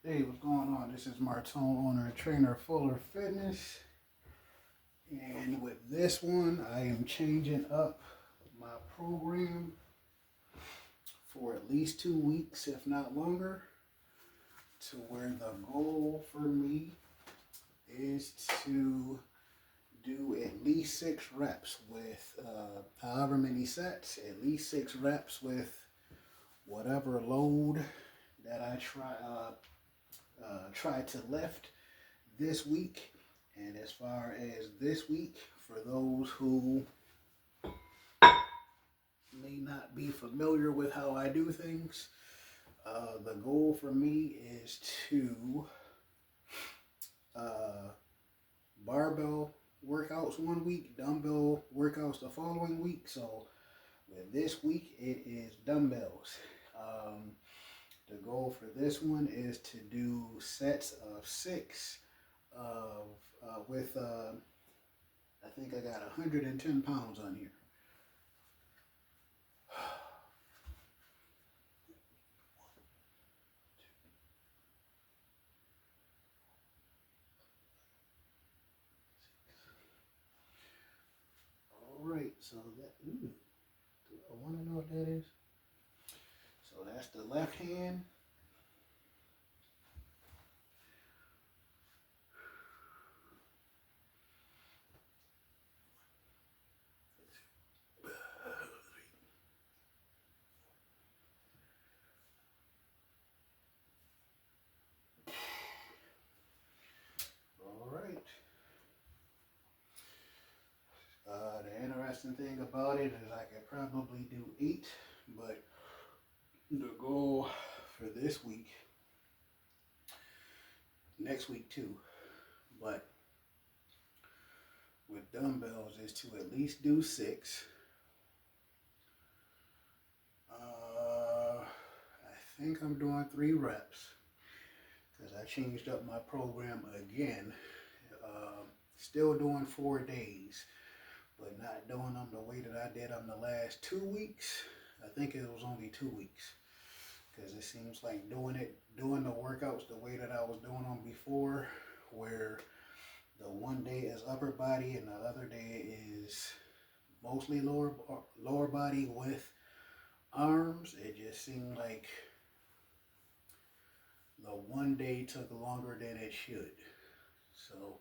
Hey, what's going on? This is Martone, owner and trainer of Fuller Fitness. And with this one, I am changing up my program for at least 2 weeks, if not longer, to where the goal for me is to do at least 6 reps with however many sets, at least 6 reps with whatever load that I try to lift this week. And as far as this week, for those who may not be familiar with how I do things, the goal for me is to barbell workouts one week, dumbbell workouts the following week. So with this week, it is dumbbells. The goal for this one is to do sets of 6 of with I think I got 110 pounds on here. All right, so that I want to know what that is. So that's the left hand. All right. The interesting thing about it is I could probably do 8, but the goal for this week, next week too, but with dumbbells is to at least do 6. I think I'm doing 3 reps because I changed up my program again. Still doing 4 days, but not doing them the way that I did them the last 2 weeks. I think it was only 2 weeks because it seems like doing the workouts the way that I was doing them before, where the one day is upper body and the other day is mostly lower body with arms. It just seemed like the one day took longer than it should. So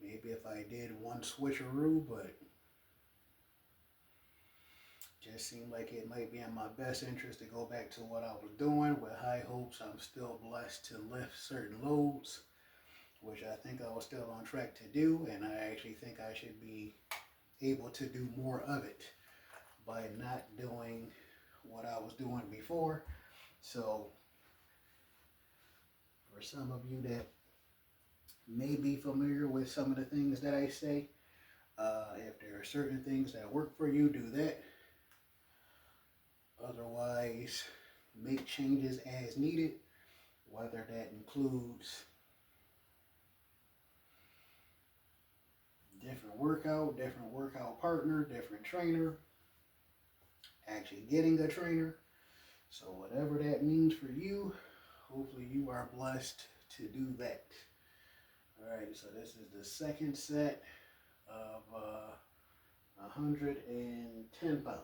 maybe if I did one switcheroo, but just seemed like it might be in my best interest to go back to what I was doing with high hopes. I'm still blessed to lift certain loads, which I think I was still on track to do, and I actually think I should be able to do more of it by not doing what I was doing before. So for some of you that may be familiar with some of the things that I say, if there are certain things that work for you, do that. Otherwise, make changes as needed, whether that includes different workout partner, different trainer, actually getting a trainer. So whatever that means for you, hopefully you are blessed to do that. All right, so this is the second set of 110 pounds.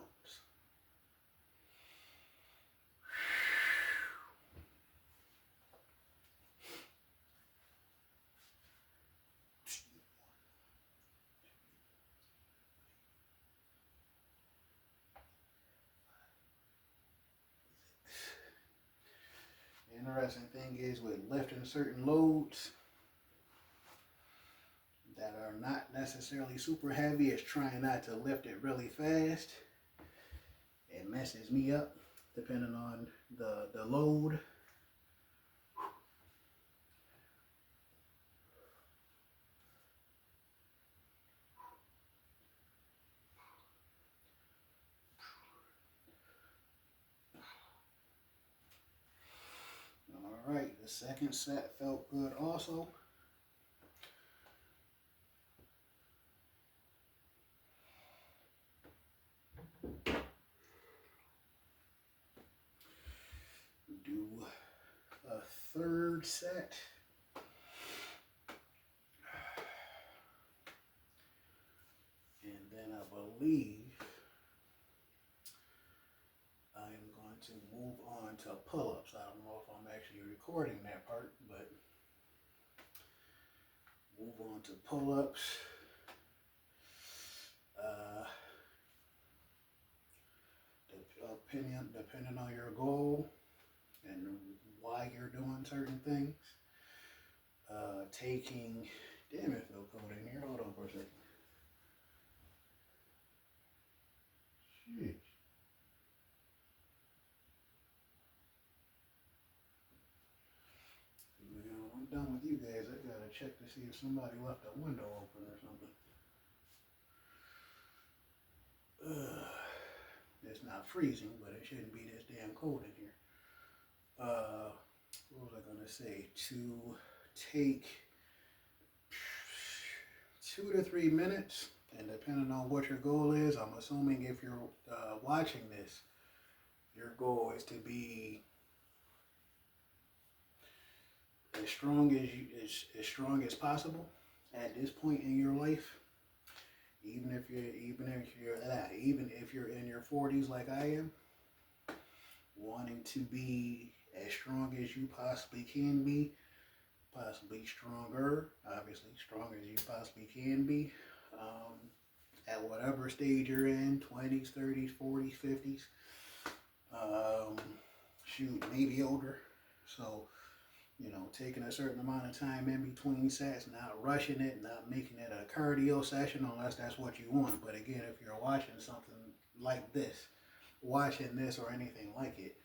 The interesting thing is with lifting certain loads that are not necessarily super heavy, is trying not to lift it really fast. It messes me up depending on the load. All right, the second set felt good also. Do a third set. And then I believe I'm going to move on to pull-ups. I don't know if I'm actually recording that part, but move on to pull-ups. Depending on your goal and why you're doing certain things. Taking, damn it, feel cold in here. Hold on for a second. Shit. Well, I'm done with you guys. I gotta check to see if somebody left a window open or something. It's not freezing, but it shouldn't be this damn cold in here. What was I gonna say? To take 2 to 3 minutes, and depending on what your goal is, I'm assuming if you're watching this, your goal is to be as strong as possible at this point in your life. Even if you're in your 40s like I am, wanting to be as strong as you possibly can be, possibly stronger, obviously strong as you possibly can be, at whatever stage you're in, 20s, 30s, 40s, 50s, shoot, maybe older. So, you know, taking a certain amount of time in between sets, not rushing it, not making it a cardio session unless that's what you want. But again, if you're watching something like this, watching this or anything like it,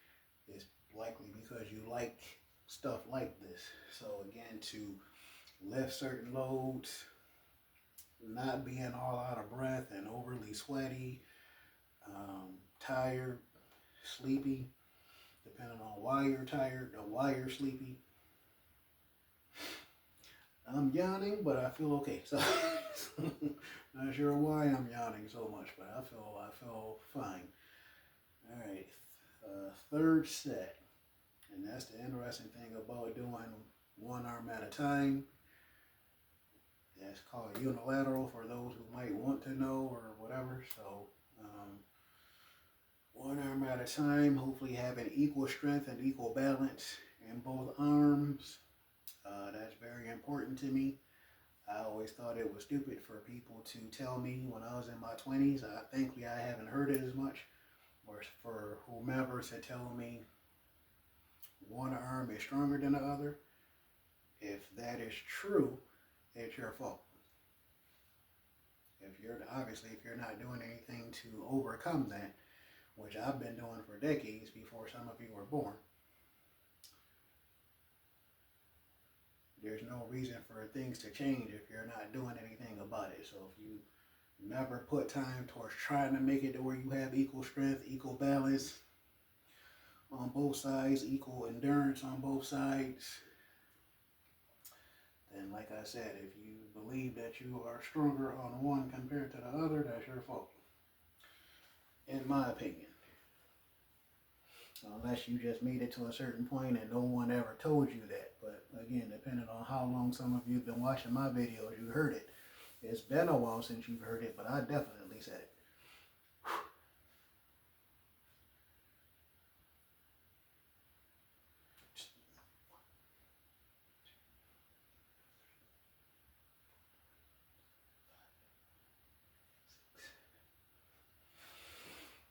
it's likely because you like stuff like this. So again, to lift certain loads, not being all out of breath and overly sweaty, tired, sleepy, depending on why you're tired or why you're sleepy. I'm yawning, but I feel okay. So not sure why I'm yawning so much, but I feel fine. All right, third set, and that's the interesting thing about doing one arm at a time. That's called unilateral for those who might want to know or whatever. So one arm at a time, hopefully having equal strength and equal balance in both arms. That's very important to me. I always thought it was stupid for people to tell me when I was in my 20s. Thankfully, I haven't heard it as much. Or for whomever to tell me one arm is stronger than the other. If that is true, it's your fault. If you're not doing anything to overcome that, which I've been doing for decades before some of you were born, there's no reason for things to change if you're not doing anything about it. So if you never put time towards trying to make it to where you have equal strength, equal balance on both sides, equal endurance on both sides, then like I said, if you believe that you are stronger on one compared to the other, that's your fault, in my opinion. Unless you just made it to a certain point and no one ever told you that. But again, depending on how long some of you have been watching my videos, you heard it. It's been a while since you've heard it, but I definitely said it.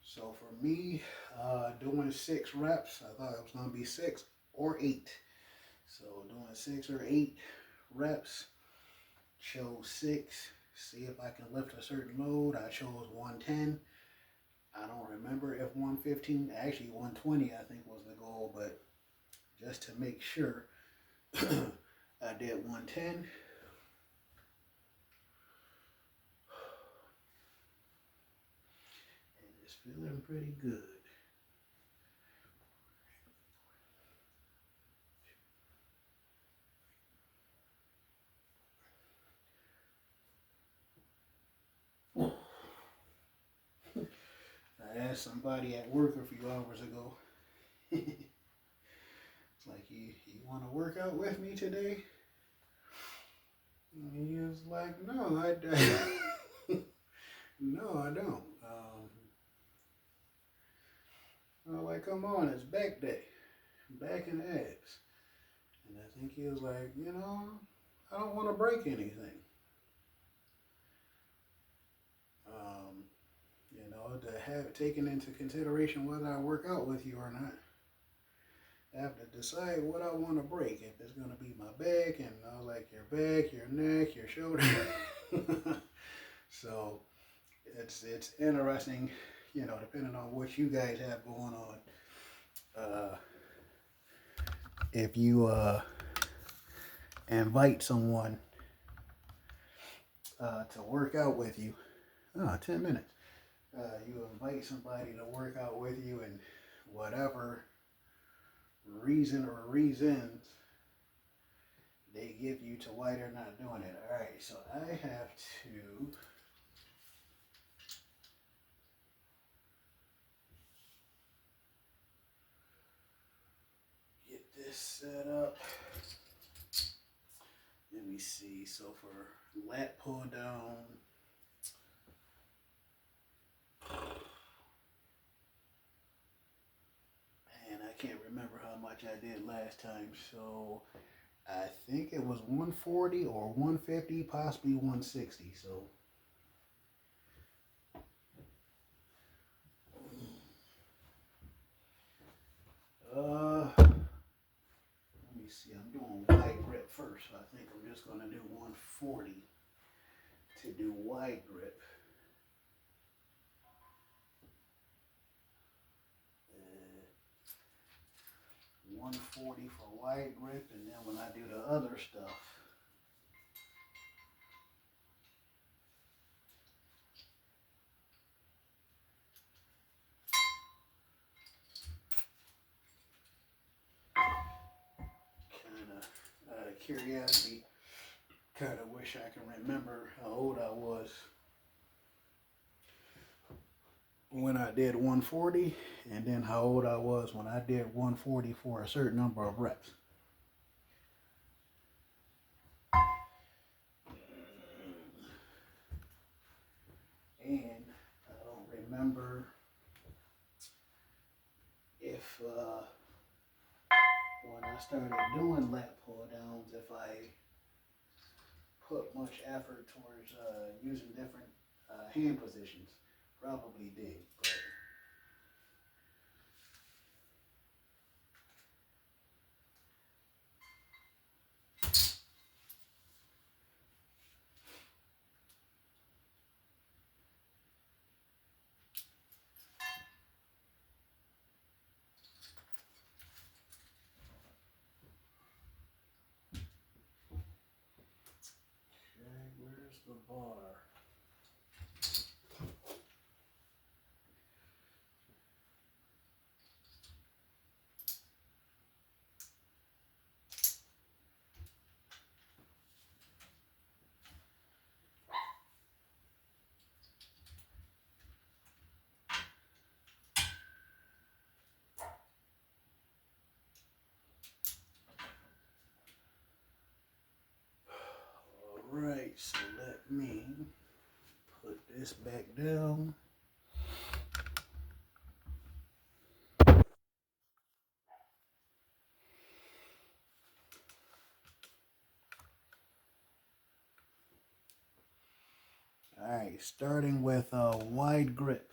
So for me, doing 6 reps, I thought it was going to be 6 or 8. So doing 6 or 8 reps, chose 6. See if I can lift a certain load. I chose 110. I don't remember if 115, actually 120 I think was the goal, but just to make sure, I did 110. Feeling pretty good. I asked somebody at work a few hours ago, Like, you want to work out with me today? And he was like, no, no, I don't. I was like, come on, it's back day, back and abs. And I think he was like, I don't want to break anything. Um, to have taken into consideration whether I work out with you or not. I have to decide what I want to break. If it's going to be my back, and I was like, your back, your neck, your shoulder. So it's interesting, depending on what you guys have going on. If you invite someone to work out with you, 10 minutes. You invite somebody to work out with you, and whatever reason or reasons they give you to why they're not doing it. All right, so I have to get this set up. Let me see. So for lat pull down, man, I can't remember how much I did last time. So I think it was 140 or 150, possibly 160. So let me see. I'm doing wide grip first. So I think I'm just gonna do 140 to do wide grip. 140 for wide grip, and then when I do the other stuff, kind of out of curiosity, kind of wish I can remember how old I was when I did 140, and then how old I was when I did 140 for a certain number of reps. And I don't remember if when I started doing lat pull downs, if I put much effort towards using different hand positions. Probably did, but okay, where's the bar? Alright, so let me put this back down. Alright, starting with a wide grip.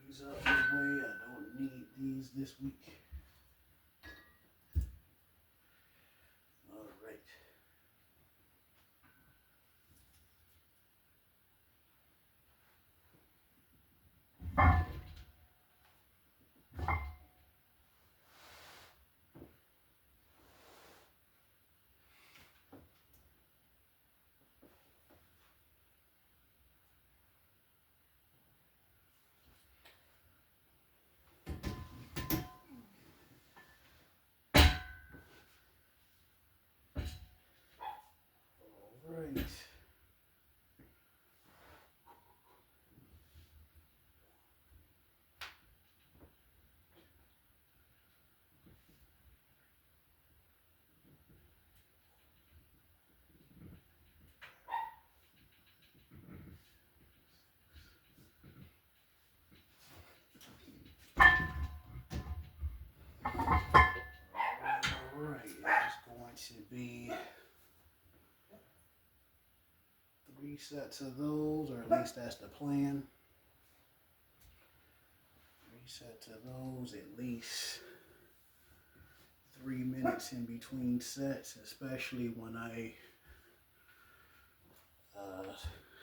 These out of the way, I don't need these this week. Alright. to be 3 sets of those, or at least that's the plan. 3 sets of those, at least 3 minutes in between sets, especially when I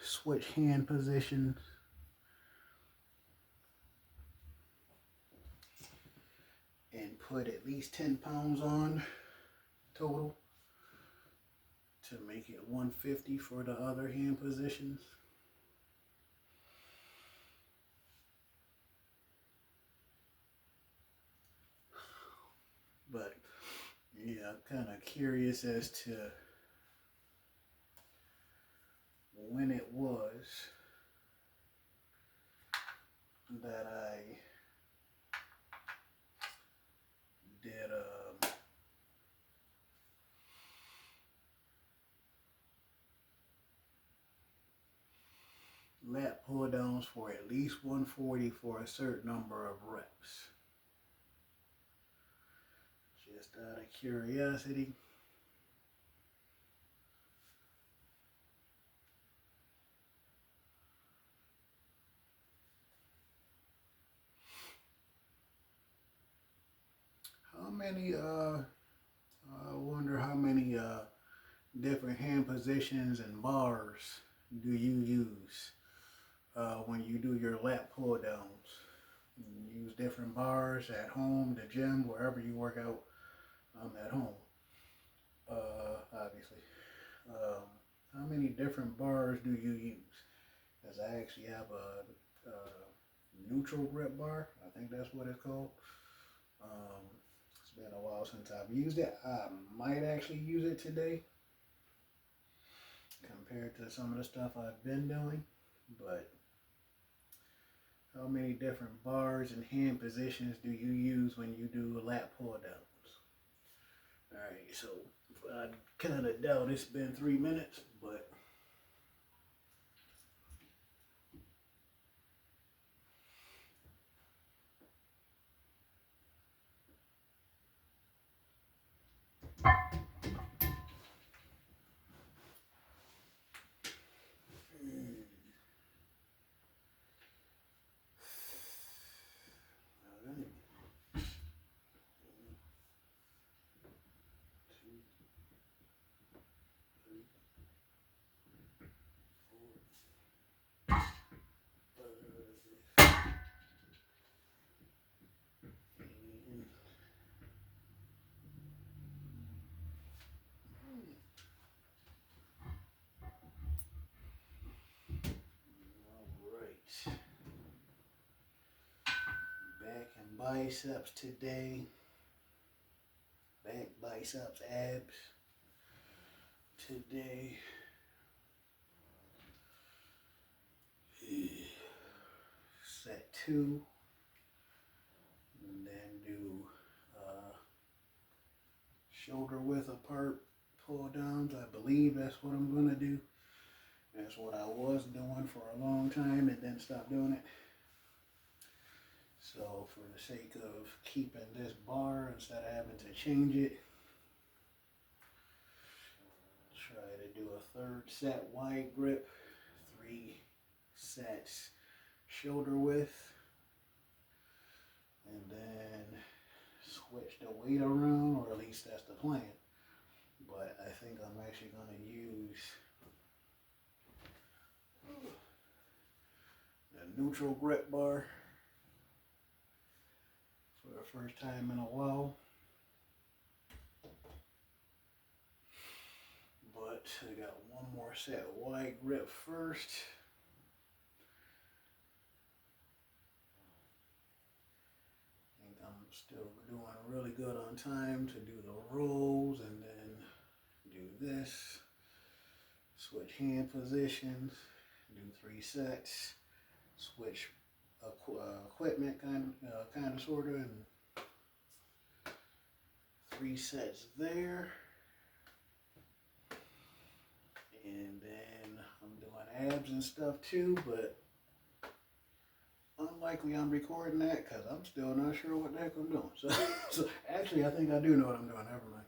switch hand positions. And put at least 10 pounds on total to make it 150 for the other hand positions. But yeah, I'm kind of curious as to when it was that I did lat pull downs for at least 140 for a certain number of reps. Just out of curiosity. How many, I wonder how many different hand positions and bars do you use when you do your lat pull downs? You use different bars at home, the gym, wherever you work out. At home, obviously. How many different bars do you use? Because I actually have a neutral grip bar. I think that's what it's called. It's been a while since I've used it. I might actually use it today compared to some of the stuff I've been doing. But how many different bars and hand positions do you use when you do lat pull downs? Alright, so I kind of doubt it's been 3 minutes, but back and biceps today. Back, biceps, abs today. Set 2. And then do shoulder width apart pull downs. I believe that's what I'm going to do. That's what I was doing for a long time and then stopped doing it. So for the sake of keeping this bar instead of having to change it, try to do a 3rd set wide grip, 3 sets shoulder width, and then switch the weight around, or at least that's the plan. But I think I'm actually going to use the neutral grip bar for the first time in a while. But I got one more set wide grip first. I think I'm still doing really good on time to do the rolls and then do this. Switch hand positions, do 3 sets, switch equipment kind of sort of, and 3 sets there. And then I'm doing abs and stuff too, but unlikely I'm recording that because I'm still not sure what the heck I'm doing. So actually I think I do know what I'm doing. Never mind.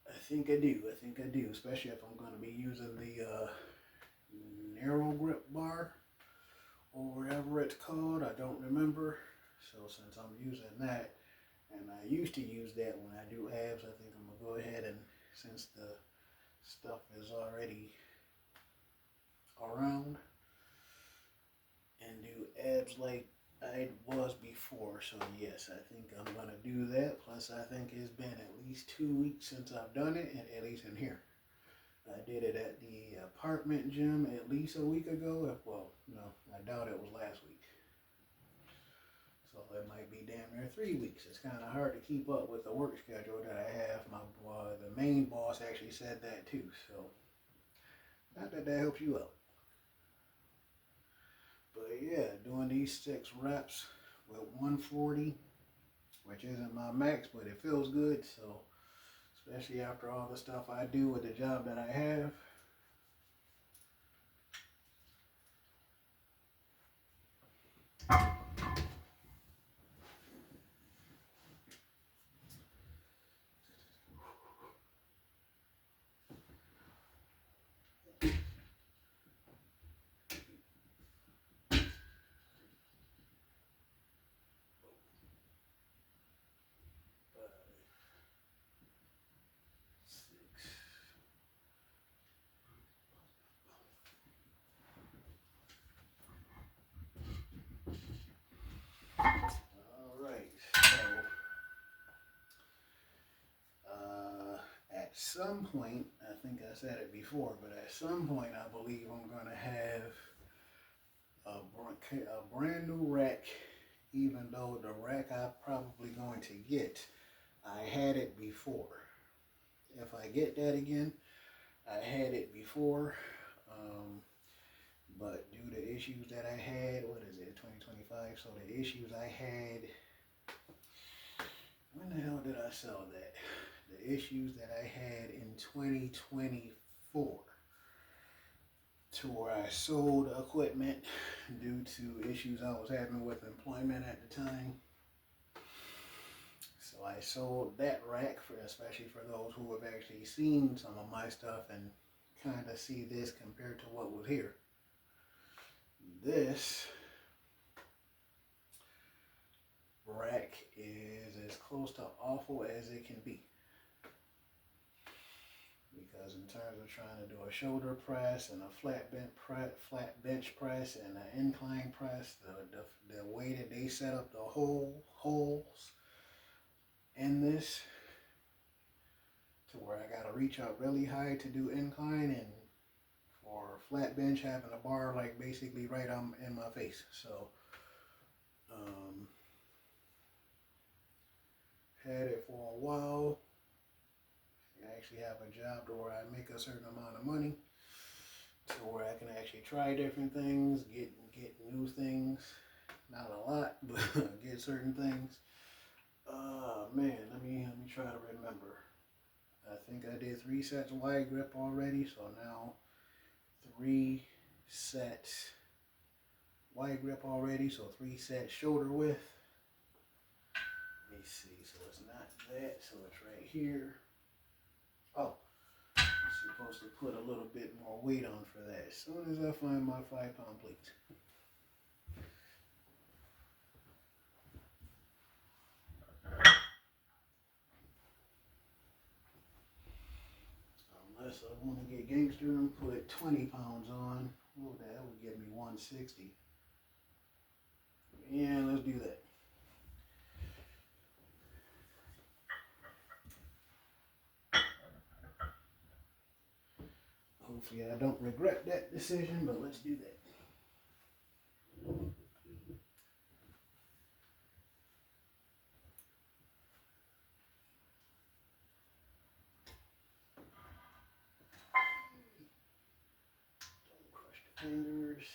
I think I do. I think I do, especially if I'm going to be using the narrow grip bar or whatever it's called. I don't remember. So since I'm using that, and I used to use that when I do abs, I think I'm going to go ahead and, since the stuff is already around, and do abs like I was before. So yes, I think I'm going to do that. Plus I think it's been at least 2 weeks since I've done it, and at least in here. I did it at the apartment gym at least a week ago. Well, no, I doubt it was last week. So it might be damn near 3 weeks. It's kind of hard to keep up with the work schedule that I have. The main boss actually said that too. So not that that helps you out. But yeah, doing these 6 reps with 140, which isn't my max, but it feels good. So especially after all the stuff I do with the job that I have. Alright, so at some point, I think I said it before, but at some point I believe I'm going to have a brand new rack, even though the rack I'm probably going to get, I had it before. If I get that again, I had it before, but due to issues that I had, what is it, 2025, so the issues I had, when the hell did I sell that? The issues that I had in 2024, to where I sold equipment due to issues I was having with employment at the time. So I sold that rack, especially for those who have actually seen some of my stuff and kind of see this compared to what was here. This rack is as close to awful as it can be. Because in terms of trying to do a shoulder press and a flat bench press and an incline press, the way that they set up the holes in this, to where I gotta reach out really high to do incline, and for flat bench having a bar like basically right in my face. So had it for a while. I actually have a job to where I make a certain amount of money, to where I can actually try different things, get new things. Not a lot, but get certain things. Man, let me try to remember. I think I did 3 sets wide grip already, so now 3 sets wide grip already, so 3 sets shoulder width. Let me see, so it's not that, so it's right here. Oh, I'm supposed to put a little bit more weight on for that as soon as I find my 5-pound plate. Unless I want to get gangster and put 20 pounds on, well, that would give me 160. Yeah, let's do that. Hopefully I don't regret that decision, but let's do that. Don't crush the fingers.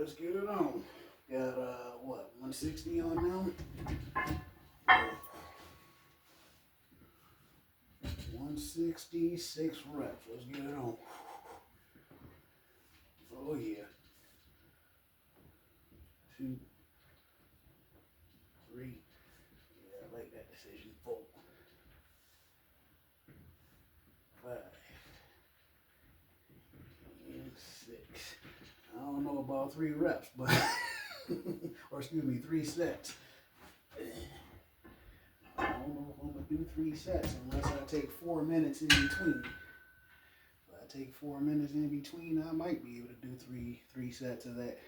let's get it on. Got what, 160 on now? 166 reps. Let's get it on. Oh yeah. 2, 3. Yeah, I like that decision. 4, 5, and 6. I don't know about 3 reps, but or excuse me, 3 sets. I don't know if I'm gonna do 3 sets unless I take 4 minutes in between. If I take 4 minutes in between, I might be able to do three sets of that.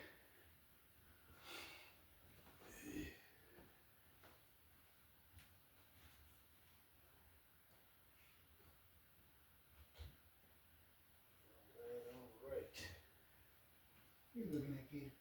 All right. What are you looking at, kid?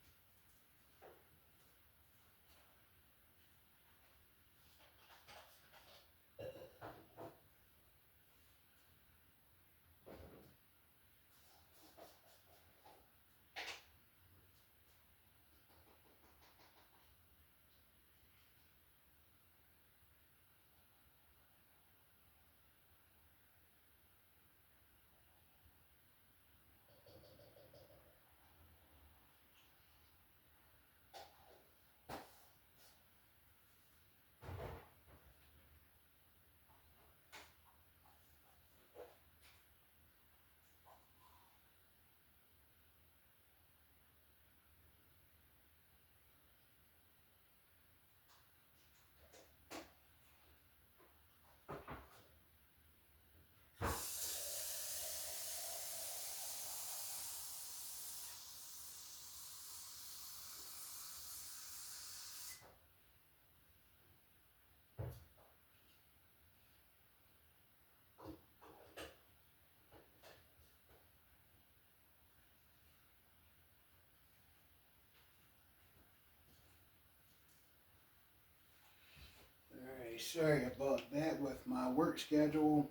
Alright, sorry about that with my work schedule.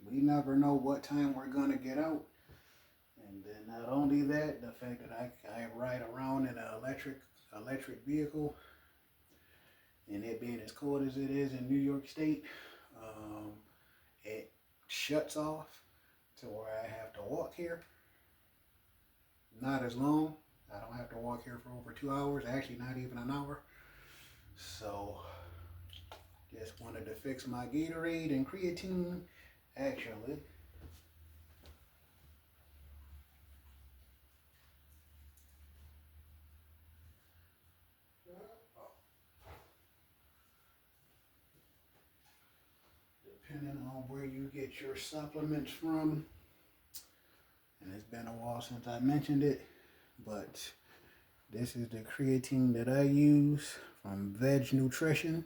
We never know what time we're gonna get out. And then not only that, the fact that I ride around in an electric vehicle, and it being as cold as it is in New York State, it shuts off to where I have to walk here. Not as long. I don't have to walk here for over 2 hours, actually not even an hour. So just wanted to fix my Gatorade and creatine. Actually, depending on where you get your supplements from, and it's been a while since I mentioned it, but this is the creatine that I use from Veg Nutrition.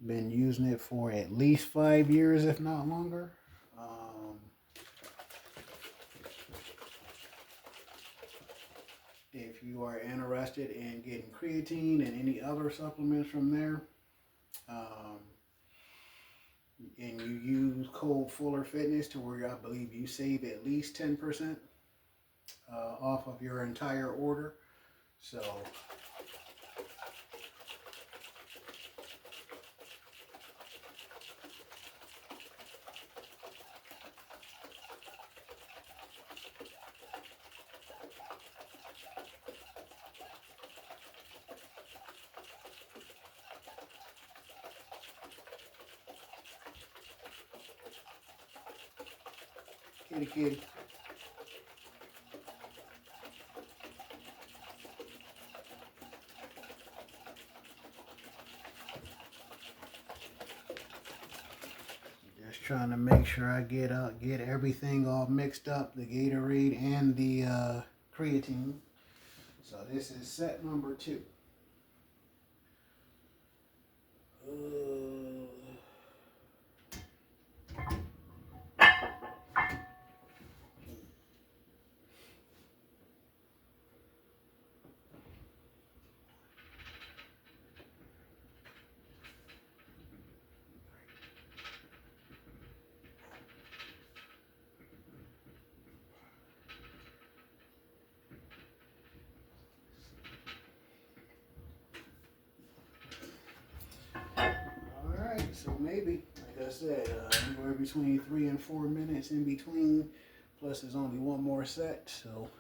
Been using it for at least 5 years, if not longer. If you are interested in getting creatine and any other supplements from there, and you use code Fuller Fitness, to where I believe you save at least 10% off of your entire order. So kitty. Just trying to make sure I get everything all mixed up, the Gatorade and the creatine. So this is set number 2. So maybe, like I said, anywhere between 3 and 4 minutes in between. Plus, there's only one more set, so.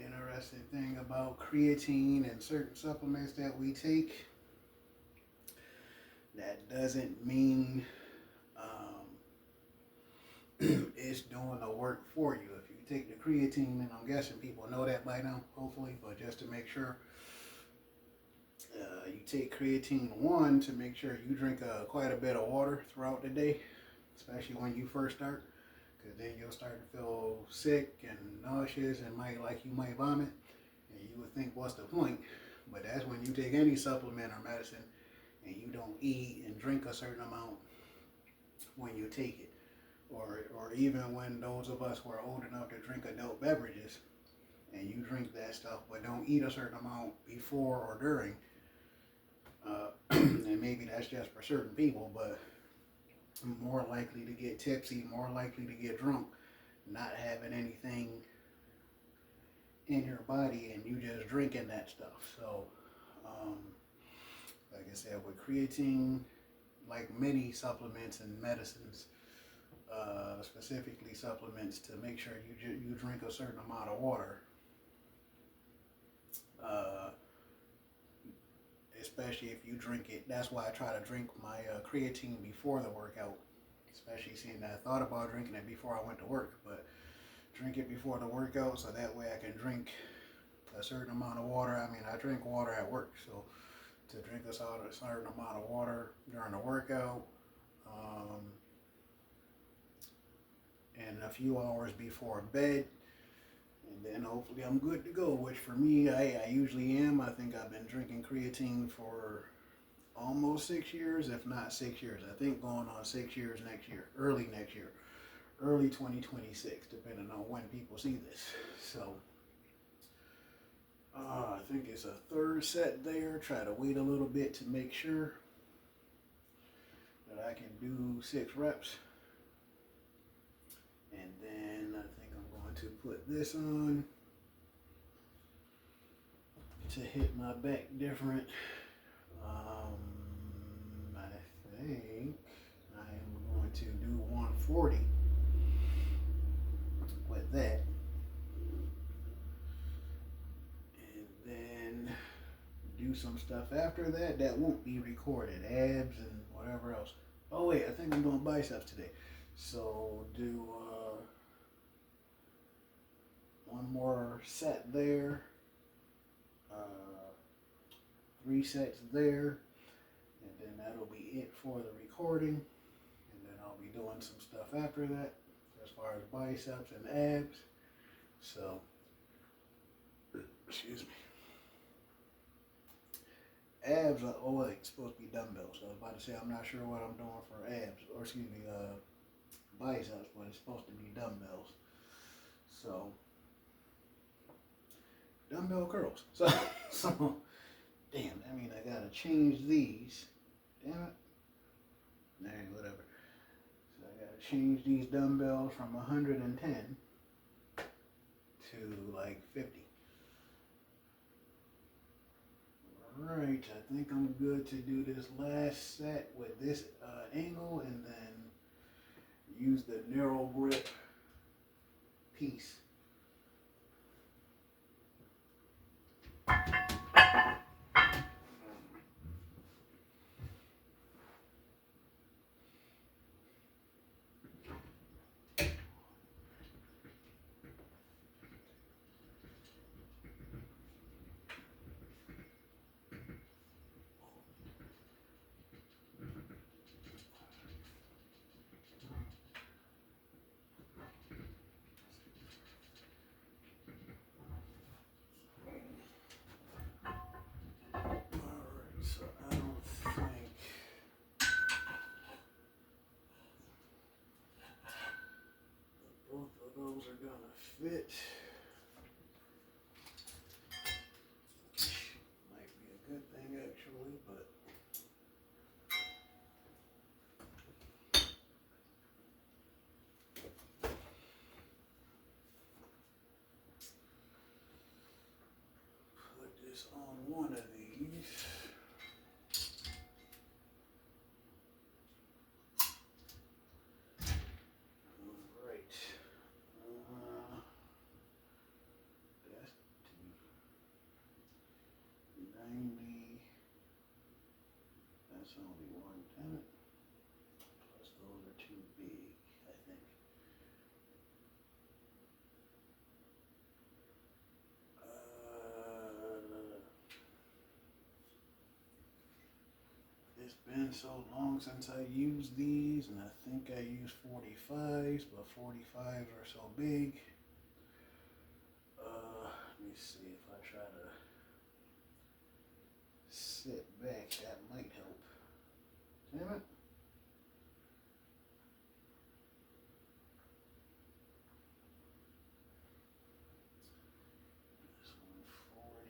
Interesting thing about creatine and certain supplements that we take, that doesn't mean it's doing the work for you. If you take the creatine, and I'm guessing people know that by now, hopefully, but just to make sure, you take creatine, one, to make sure you drink quite a bit of water throughout the day, especially when you first start, because then you'll start to feel sick and nauseous and you might vomit, and you would think, what's the point? But that's when you take any supplement or medicine and you don't eat and drink a certain amount when you take it. Or even when those of us who are old enough to drink adult beverages, and you drink that stuff but don't eat a certain amount before or during, and maybe that's just for certain people, but more likely to get tipsy, more likely to get drunk, not having anything in your body and you just drinking that stuff. So, like I said, with creatine, like many supplements and medicines, specifically supplements, to make sure you drink a certain amount of water, especially if you drink it. That's why I try to drink my creatine before the workout, especially seeing that I thought about drinking it before I went to work, but drink it before the workout so that way I can drink a certain amount of water. I mean, I drink water at work, so to drink a certain amount of water during the workout, and a few hours before bed, and then hopefully I'm good to go, which for me, I usually am. I think I've been drinking creatine for almost 6 years, if not 6 years. I think going on 6 years next year, early 2026, depending on when people see this. So, I think it's a third set there. Try to wait a little bit to make sure that I can do 6 reps. And then I think I'm going to put this on to hit my back different. I think I am going to do 140 with that. And then do some stuff after that that won't be recorded. Abs and whatever else. Oh wait, I think I'm doing biceps today. So do one more set there, 3 sets there, and then that'll be it for the recording. And then I'll be doing some stuff after that as far as biceps and abs. So, excuse me. Abs are always supposed to be dumbbells. So I was about to say I'm not sure what I'm doing for abs, or excuse me, biceps, but it's supposed to be dumbbells. So, dumbbell curls. So damn, I mean, I gotta change these. Damn it. Nah, whatever. So I gotta change these dumbbells from 110 to like 50. Alright, I think I'm good to do this last set with this angle, and then use the narrow grip piece. fit. Might be a good thing actually, but put this on one of these. Alright. That's 90. That's only one, damn it. Plus those are too big, I think. It's been so long since I used these, and I think I used 45s, but 45s are so big. Let me see if I try to sit back, that might help. Damn it. This one 40.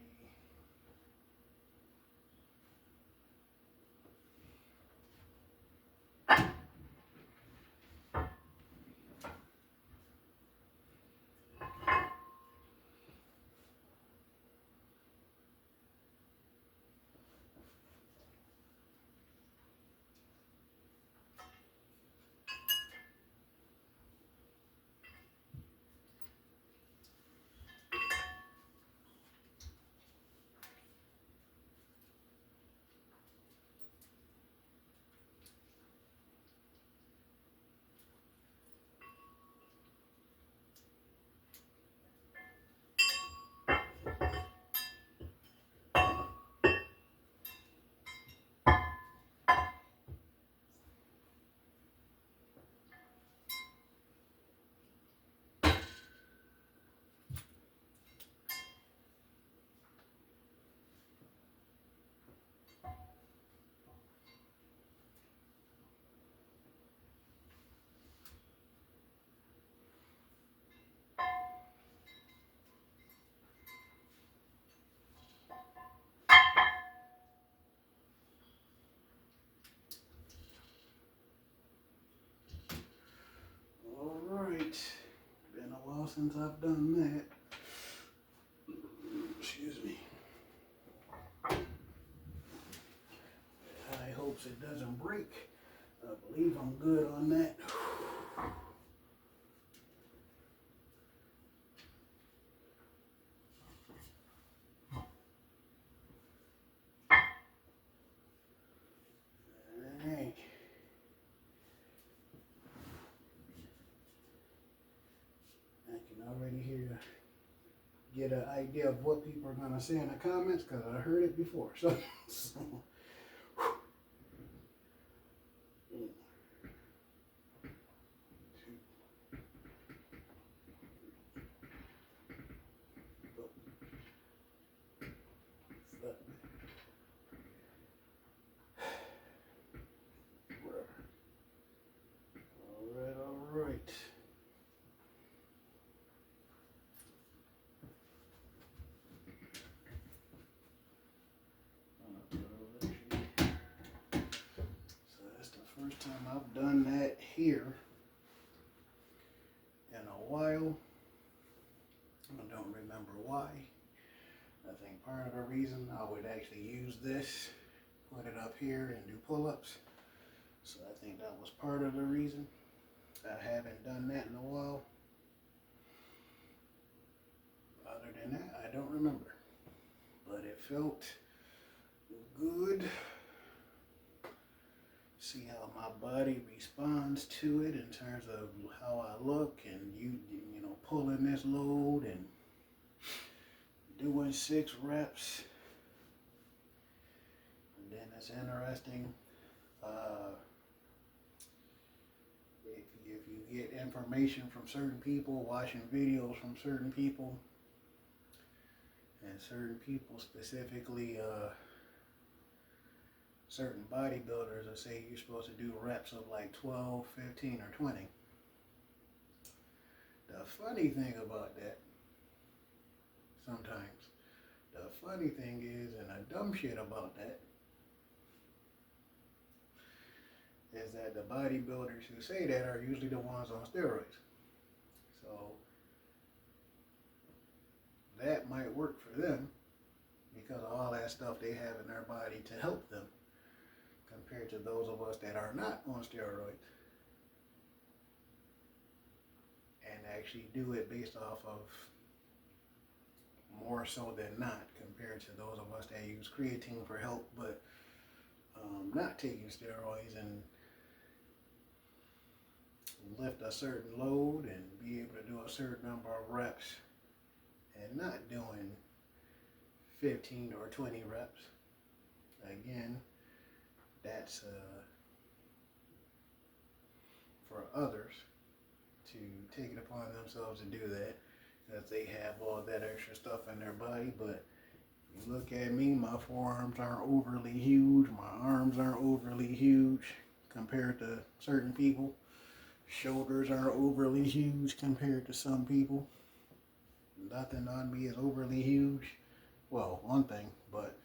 Alright. Been a while since I've done that. Excuse me. High hopes it doesn't break. I believe I'm good on that. Alright. I can already get an idea of what people are going to say in the comments because I heard it before. So all right. So that's the first time I've done that here in a while. I don't remember why. I think part of the reason I would actually use this, put it up here and do pull-ups. So I think that was part of the reason. I haven't done that in a while. Other than that, I don't remember. But it felt good. See how my body responds to it in terms of how I look, and you know, pulling this load and doing 6 reps. And then it's interesting. If you get information from certain people, watching videos from certain people, and certain people specifically, certain bodybuilders will say you're supposed to do reps of like 12, 15, or 20. The funny thing about that, sometimes, the funny thing is, and the dumb shit about that, is that the bodybuilders who say that are usually the ones on steroids. So that might work for them because of all that stuff they have in their body to help them compared to those of us that are not on steroids and actually do it based off of more so than not compared to those of us that use creatine for help but not taking steroids and lift a certain load and be able to do a certain number of reps and not doing 15 or 20 reps. Again, that's for others to take it upon themselves to do that because they have all that extra stuff in their body. But you look at me, my forearms aren't overly huge, my arms aren't overly huge compared to certain people. Shoulders aren't overly huge compared to some people. Nothing on me is overly huge. Well, one thing, but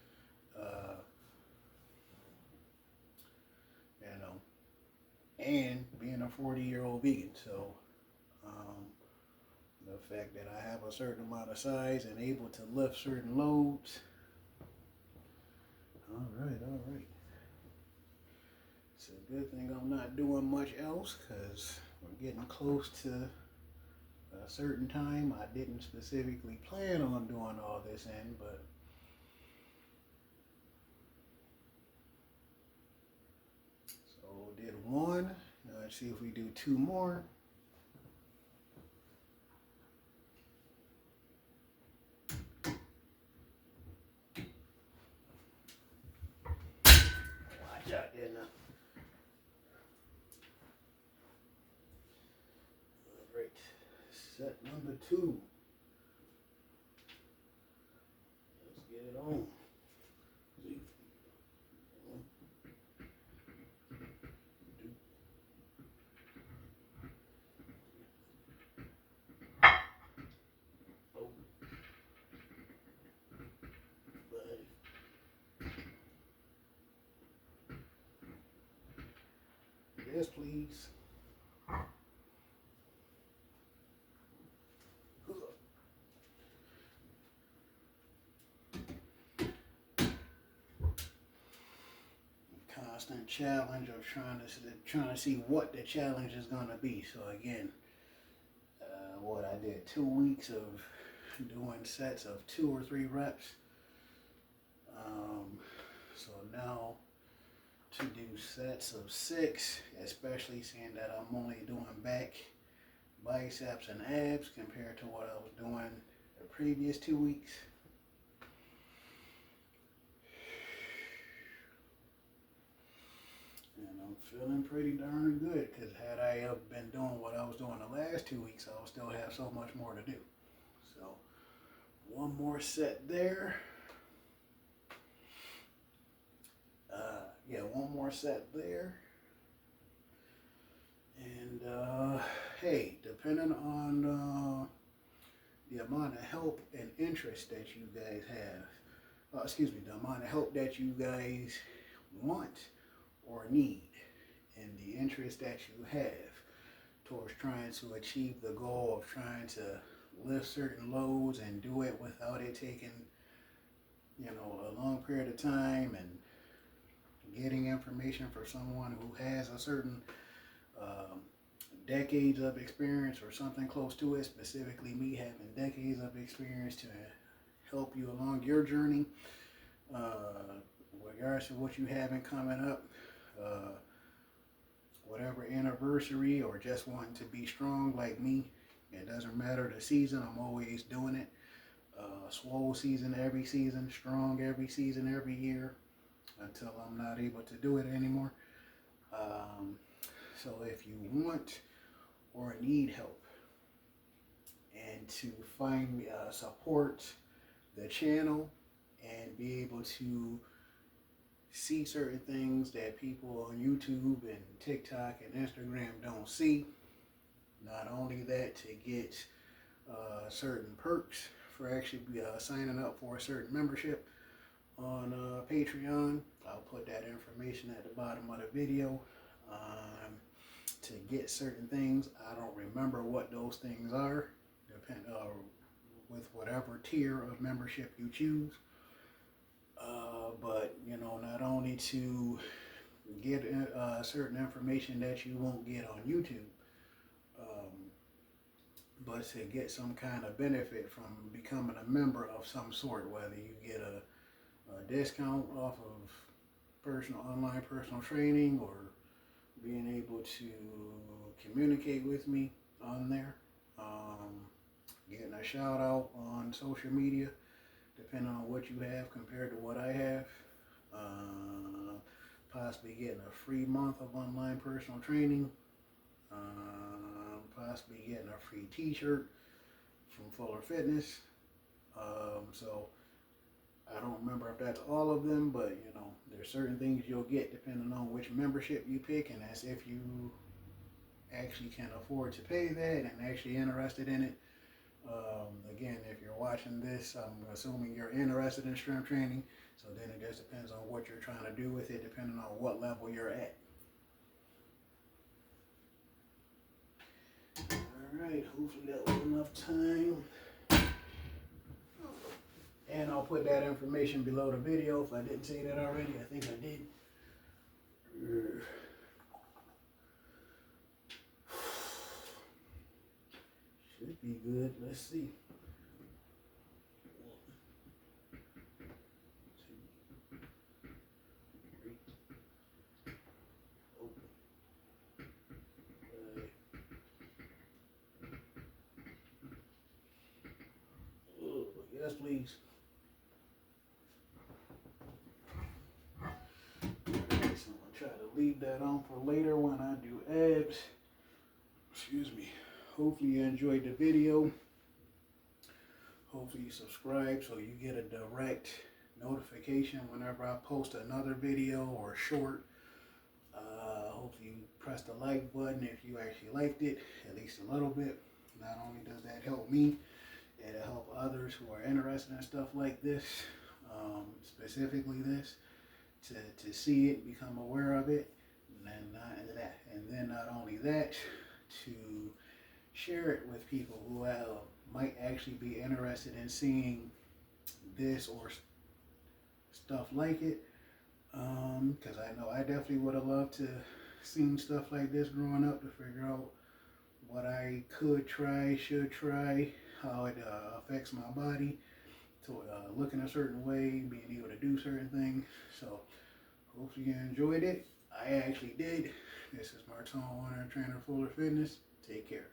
you know, and being a 40-year-old vegan, so the fact that I have a certain amount of size and able to lift certain loads. All right. It's a good thing I'm not doing much else because we're getting close to a certain time. I didn't specifically plan on doing all this in, but so did one. Now let's see if we do two more. Watch out there now. All right, set number 2. Let's get it on. See. Yes, please. Constant challenge of trying to see what the challenge is going to be. So again, I did 2 weeks of doing sets of 2 or 3 reps. So now to do sets of 6, especially seeing that I'm only doing back, biceps, and abs compared to what I was doing the previous 2 weeks. And I'm feeling pretty darn good because had I been doing what I was doing the last 2 weeks, I would still have so much more to do. So one more set there. One more set there. And hey, depending on the amount of help and interest that you guys have, the amount of help that you guys want or need, and the interest that you have towards trying to achieve the goal of trying to lift certain loads and do it without it taking, a long period of time, and getting information for someone who has a certain decades of experience or something close to it, specifically me having decades of experience to help you along your journey, regardless of what you have in coming up, whatever anniversary or just wanting to be strong like me. It doesn't matter the season, I'm always doing it. Swole season every season, strong every season, every year, until I'm not able to do it anymore. So if you want or need help and to find support the channel and be able to see certain things that people on YouTube and TikTok and Instagram don't see, Not only that, to get certain perks for actually signing up for a certain membership on Patreon. I'll put that information at the bottom of the video. To get certain things, I don't remember what those things are, with whatever tier of membership you choose. But you know, not only to get certain information that you won't get on YouTube, but to get some kind of benefit from becoming a member of some sort, whether you get a discount off of online personal training, or being able to communicate with me on there, getting a shout out on social media, depending on what you have compared to what I have, possibly getting a free month of online personal training, possibly getting a free t-shirt from Fuller Fitness. So I don't remember if that's all of them, but you know, there's certain things you'll get depending on which membership you pick, and that's if you actually can afford to pay that and actually interested in it. Again, if you're watching this, I'm assuming you're interested in strength training, so then it just depends on what you're trying to do with it, depending on what level you're at. Alright, hopefully that was enough time. And I'll put that information below the video if I didn't say that already. I think I did. Should be good. Let's see. 1, 2, 3. Open. Oh, yes, please. So I'm gonna try to leave that on for later when I do abs. Excuse me. Hopefully you enjoyed the video. Hopefully you subscribe so you get a direct notification whenever I post another video or short. Hopefully you press the like button if you actually liked it, at least a little bit. Not only does that help me, it'll help others who are interested in stuff like this, specifically this, to see it, become aware of it, and then not only that, to share it with people who might actually be interested in seeing this or stuff like it. Because I know I definitely would have loved to seen stuff like this growing up, to figure out what I could try, should try, how it affects my body, to look in a certain way, being able to do certain things. So hopefully you enjoyed it. I actually did. This is Martone, owner and trainer of Fuller Fitness. Take care.